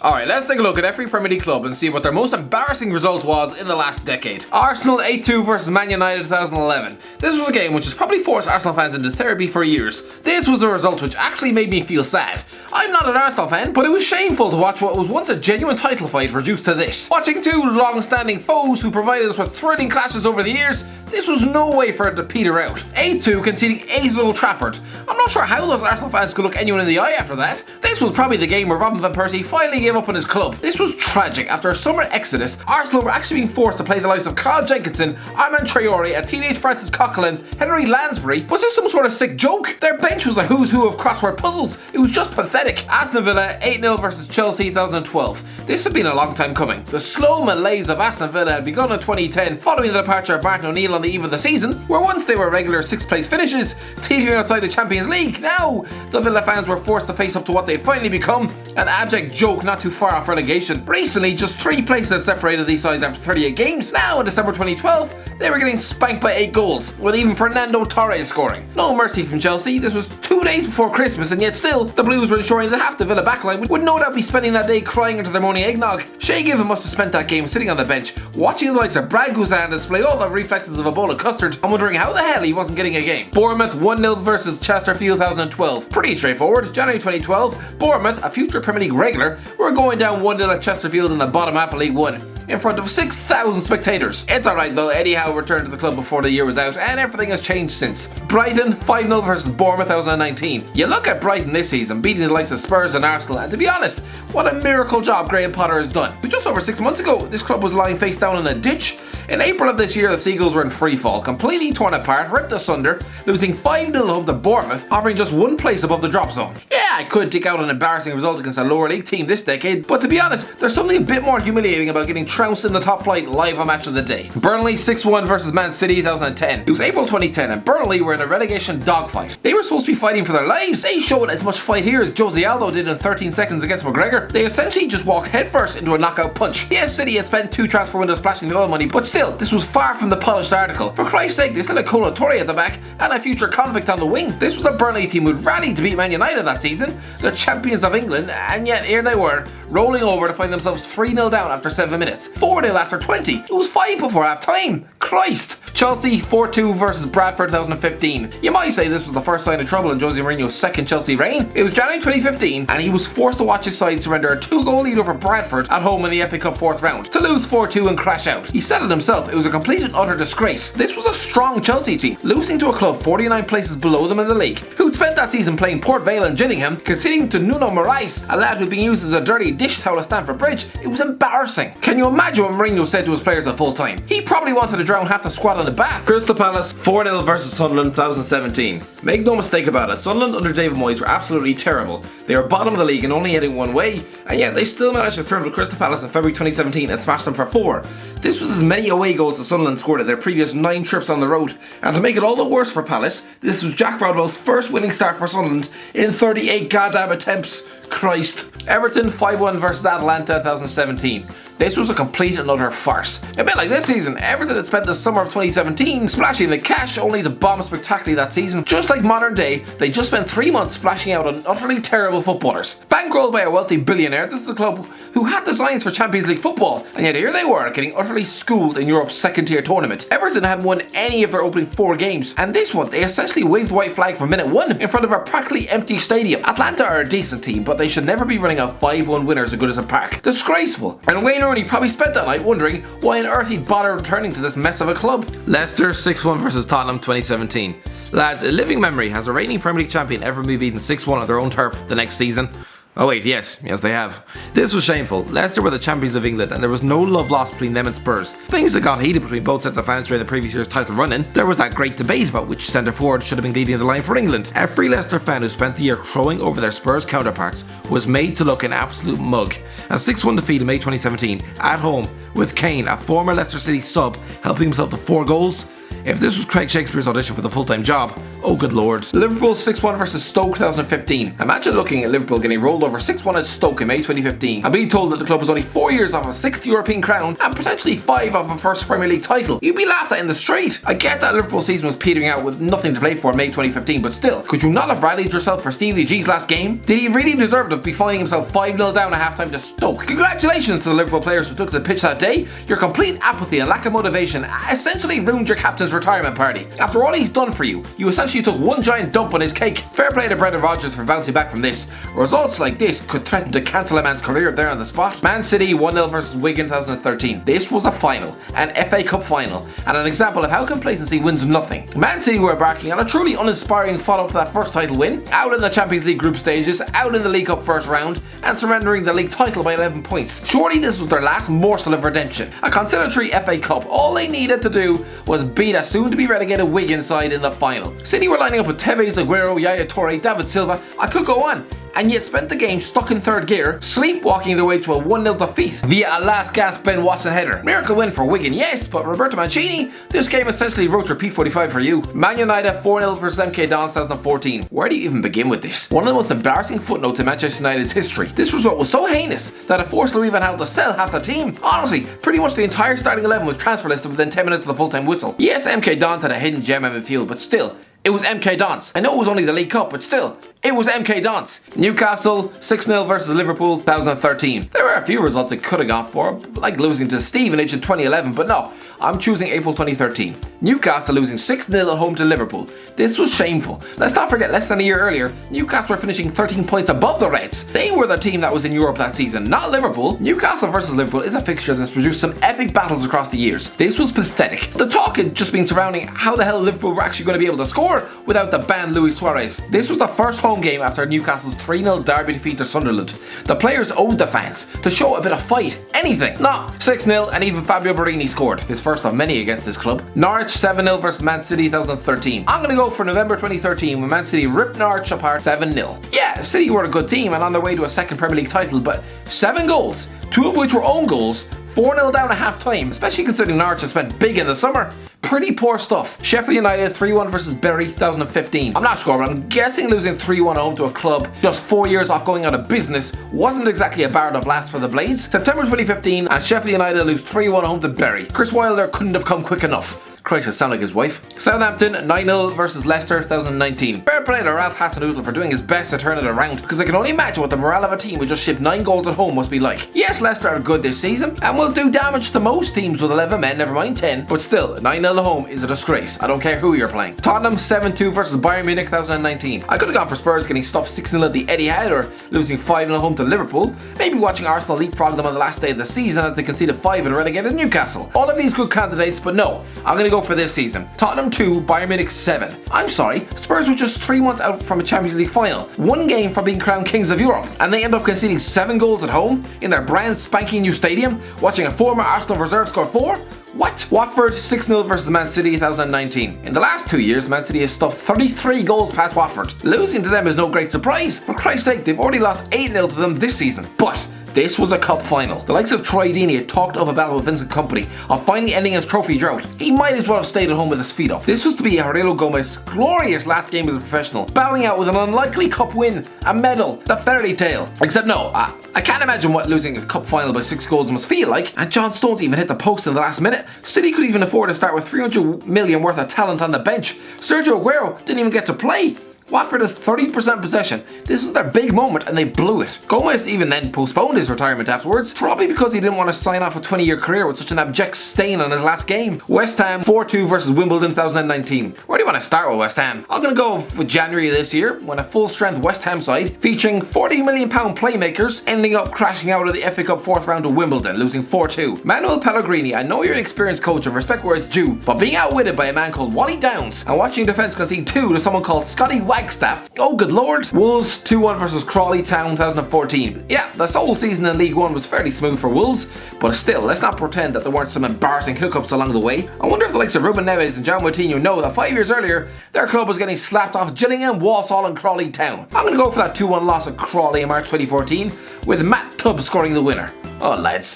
Alright, let's take a look at every Premier League club and see what their most embarrassing result was in the last decade. Arsenal 8-2 versus Man United 2011. This was a game which has probably forced Arsenal fans into therapy for years. This was a result which actually made me feel sad. I'm not an Arsenal fan, but it was shameful to watch what was once a genuine title fight reduced to this. Watching two long-standing foes who provided us with thrilling clashes over the years, this was no way for it to peter out. 8-2 conceding 8 at Old Trafford. I'm not sure how those Arsenal fans could look anyone in the eye after that. This was probably the game where Robin van Persie finally gave up on his club. This was tragic. After a summer exodus, Arsenal were actually being forced to play the likes of Carl Jenkinson, Armand Traore, a teenage Francis Coquelin, Henry Lansbury. Was this some sort of sick joke? Their bench was a who's who of crossword puzzles. It was just pathetic. Aston Villa 8-0 versus Chelsea 2012. This had been a long time coming. The slow malaise of Aston Villa had begun in 2010 following the departure of Martin O'Neill on the eve of the season, where once they were regular 6th place finishes, teetering outside the Champions League. Now, the Villa fans were forced to face up to what they'd finally become, an abject joke not too far off relegation. Recently, just 3 places separated these sides after 38 games. Now, in December 2012, they were getting spanked by 8 goals, with even Fernando Torres scoring. No mercy from Chelsea. This was 2 days before Christmas, and yet still, the Blues were ensuring that half the Villa backline would no doubt be spending that day crying into their morning eggnog. Shay Given must have spent that game sitting on the bench, watching the likes of Brad Guzan display all the reflexes of a bowl of custard, and wondering how the hell he wasn't getting a game. Bournemouth 1-0 versus Chesterfield 2012. Pretty straightforward. January 2012, Bournemouth, a future Premier League regular, were going down 1-0 at Chesterfield in the bottom half of League One, in front of 6,000 spectators. It's alright though, Eddie Howe returned to the club before the year was out, and everything has changed since. Brighton 5-0 versus Bournemouth 2019. You look at Brighton this season, beating the likes of Spurs and Arsenal, and to be honest, what a miracle job Graham Potter has done. But just over 6 months ago, this club was lying face down in a ditch. In April of this year, the Seagulls were in free fall, completely torn apart, ripped asunder, losing 5-0 home to Bournemouth, hovering just 1 place above the drop zone. Yeah, I could dig out an embarrassing result against a lower league team this decade, but to be honest, there's something a bit more humiliating about getting trounced in the top flight live on Match of the Day. Burnley 6-1 versus Man City 2010. It was April 2010 and Burnley were in a relegation dogfight. They were supposed to be fighting for their lives. They showed as much fight here as Jose Aldo did in 13 seconds against McGregor. They essentially just walked headfirst into a knockout punch. Yes, City had spent 2 transfer windows splashing the oil money, but still, this was far from the polished article. For Christ's sake, they still had Colo Touré at the back and a future convict on the wing. This was a Burnley team who'd rallied to beat Man United that season, the champions of England, and yet here they were, rolling over to find themselves 3-0 down after 7 minutes, 4-0 after 20. It was 5 before half time. Christ. Chelsea 4-2 versus Bradford 2015. You might say this was the first sign of trouble in Jose Mourinho's second Chelsea reign. It was January 2015 and he was forced to watch his side surrender a 2-goal lead over Bradford at home in the FA Cup 4th round, to lose 4-2 and crash out. He said it himself, it was a complete and utter disgrace. This was a strong Chelsea team, losing to a club 49 places below them in the league, who'd spent that season playing Port Vale and Gillingham, conceding to Nuno Moraes, a lad who'd been used as a dirty dish towel at Stamford Bridge. It was embarrassing. Can you imagine what Mourinho said to his players at full time? He probably wanted to drown half the squad in the bath. Crystal Palace 4-0 versus Sunderland 2017. Make no mistake about it, Sunderland under David Moyes were absolutely terrible. They were bottom of the league and only heading one way, and yet they still managed to turn with Crystal Palace in February 2017 and smash them for 4. This was as many away goals as Sunderland scored at their previous 9 trips on the road, and to make it all the worse for Palace, this was Jack Rodwell's first winning start for Sunderland in 38 goddamn attempts. Christ. Everton 5-1 versus Atalanta 2017. This was a complete and utter farce. A bit like this season, Everton had spent the summer of 2017 splashing the cash only to bomb spectacularly that season. Just like modern day, they just spent 3 months splashing out on utterly terrible footballers. Bankrolled by a wealthy billionaire, this is a club who had designs for Champions League football, and yet here they were getting utterly schooled in Europe's second tier tournament. Everton hadn't won any of their opening 4 games, and this one they essentially waved the white flag from minute 1 in front of a practically empty stadium. Atlanta are a decent team, but they should never be running out 5-1 winners at Goodison Park. Disgraceful. And Wayne Rooney probably spent that night wondering why on earth he'd bother returning to this mess of a club. Leicester 6-1 versus Tottenham 2017. Lads, a living memory, has a reigning Premier League champion ever been beaten 6-1 on their own turf the next season? Oh wait, yes they have. This was shameful. Leicester were the champions of England and there was no love lost between them and Spurs. Things that got heated between both sets of fans during the previous year's title run-in. There was that great debate about which centre forward should have been leading the line for England. Every Leicester fan who spent the year crowing over their Spurs counterparts was made to look an absolute mug. A 6-1 defeat in May 2017 at home, with Kane, a former Leicester City sub, helping himself to 4 goals. If this was Craig Shakespeare's audition for the full-time job, oh good lord. Liverpool 6-1 versus Stoke 2015. Imagine looking at Liverpool getting rolled over 6-1 at Stoke in May 2015 and being told that the club was only 4 years off a 6th European crown and potentially 5 off a first Premier League title. You'd be laughed at in the street. I get that Liverpool's season was petering out with nothing to play for in May 2015, but still, could you not have rallied yourself for Stevie G's last game? Did he really deserve to be finding himself 5-0 down at halftime to Stoke? Congratulations to the Liverpool players who took to the pitch that day. Your complete apathy and lack of motivation essentially ruined your captain's retirement party. After all he's done for you, you essentially took one giant dump on his cake. Fair play to Brendan Rodgers for bouncing back from this. Results like this could threaten to cancel a man's career there on the spot. Man City 1-0 versus Wigan 2013. This was a final, an FA Cup final, and an example of how complacency wins nothing. Man City were embarking on a truly uninspiring follow-up to that first title win, out in the Champions League group stages, out in the League Cup first round, and surrendering the league title by 11 points. Surely this was their last morsel of redemption. A consolatory FA Cup. All they needed to do was beat a soon-to-be relegated Wigan side in the final. City were lining up with Tevez, Aguero, Yaya Toure, David Silva. I could go on. And yet spent the game stuck in third gear, sleepwalking their way to a 1-0 defeat via a last-gasp Ben Watson header. Miracle win for Wigan, yes, but Roberto Mancini, this game essentially wrote your P45 for you. Man United 4-0 versus MK Dons 2014. Where do you even begin with this? One of the most embarrassing footnotes in Manchester United's history. This result was so heinous that it forced Louis van Gaal to sell half the team. Honestly, pretty much the entire starting 11 was transfer listed within 10 minutes of the full-time whistle. Yes, MK Dons had a hidden gem in midfield, but still, it was MK Dons. I know it was only the League Cup, but still, it was MK Dons. Newcastle 6-0 versus Liverpool 2013. There were a few results it could have gone for, like losing to Stevenage in 2011, but no, I'm choosing April 2013. Newcastle losing 6-0 at home to Liverpool. This was shameful. Let's not forget, less than a year earlier, Newcastle were finishing 13 points above the Reds. They were the team that was in Europe that season, not Liverpool. Newcastle versus Liverpool is a fixture that's produced some epic battles across the years. This was pathetic. The talk had just been surrounding how the hell Liverpool were actually going to be able to score without the banned Luis Suarez. This was the first home game after Newcastle's 3-0 derby defeat to Sunderland. The players owed the fans to show a bit of fight, anything. No, 6-0 and even Fabio Borini scored, his first of many against this club. Norwich 7-0 versus Man City 2013. I'm going to go for November 2013 when Man City ripped Norwich apart 7-0. Yeah, City were a good team and on their way to a second Premier League title, but 7 goals, 2 of which were own goals, 4-0 down at half time, especially considering Norwich has spent big in the summer. Pretty poor stuff. Sheffield United 3-1 versus Bury 2015. I'm not sure, but I'm guessing losing 3-1 home to a club just 4 years off going out of business wasn't exactly a bar of blast for the Blades. September 2015 and Sheffield United lose 3-1 home to Bury. Chris Wilder couldn't have come quick enough. Christ, it sounded like his wife. Southampton 9-0 versus Leicester 2019. Fair play to Ralph Hasenhüttl for doing his best to turn it around, because I can only imagine what the morale of a team who just shipped 9 goals at home must be like. Yes, Leicester are good this season and will do damage to most teams with 11 men, never mind 10, but still, 9-0 at home is a disgrace. I don't care who you're playing. Tottenham 7-2 versus Bayern Munich 2019. I could have gone for Spurs getting stuffed 6-0 at the Etihad or losing 5-0 home to Liverpool. Maybe watching Arsenal leapfrog them on the last day of the season as they conceded 5 and relegated Newcastle. All of these good candidates, but no, I'm going to go for this season. Tottenham 2, Bayern Munich 7. I'm sorry, Spurs were just 3 months out from a Champions League final, 1 game from being crowned Kings of Europe, and they end up conceding 7 goals at home in their brand spanking new stadium, watching a former Arsenal reserve score 4? What? Watford 6-0 versus Man City 2019. In the last 2 years, Man City has stuffed 33 goals past Watford. Losing to them is no great surprise. For Christ's sake, they've already lost 8-0 to them this season. But this was a cup final. The likes of Troy Deeney had talked up a battle with Vincent Kompany of finally ending his trophy drought. He might as well have stayed at home with his feet up. This was to be Aurelio Gomez's glorious last game as a professional, bowing out with an unlikely cup win, a medal, the fairy tale. Except no, I can't imagine what losing a cup final by 6 goals must feel like, and John Stones even hit the post in the last minute. City could even afford to start with 300 million worth of talent on the bench. Sergio Aguero didn't even get to play. Watford had 30% possession. This was their big moment and they blew it. Gomez even then postponed his retirement afterwards, probably because he didn't want to sign off a 20-year career with such an abject stain on his last game. West Ham 4-2 versus Wimbledon 2019. Where do you want to start with West Ham? I'm going to go with January this year, when a full-strength West Ham side featuring £40 million playmakers ending up crashing out of the FA Cup 4th round of Wimbledon, losing 4-2. Manuel Pellegrini, I know you're an experienced coach and respect where it's due, but being outwitted by a man called Wally Downs and watching defence concede 2 to someone called Scotty Wagstaff. Oh good lord. Wolves 2-1 versus Crawley Town 2014. Yeah, the sole season in League 1 was fairly smooth for Wolves, but still, let's not pretend that there weren't some embarrassing hiccups along the way. I wonder if the likes of Ruben Neves and John Moutinho know that 5 years earlier, their club was getting slapped off Gillingham, Walsall and Crawley Town. I'm going to go for that 2-1 loss at Crawley in March 2014, with Matt Tubbs scoring the winner. Oh lads.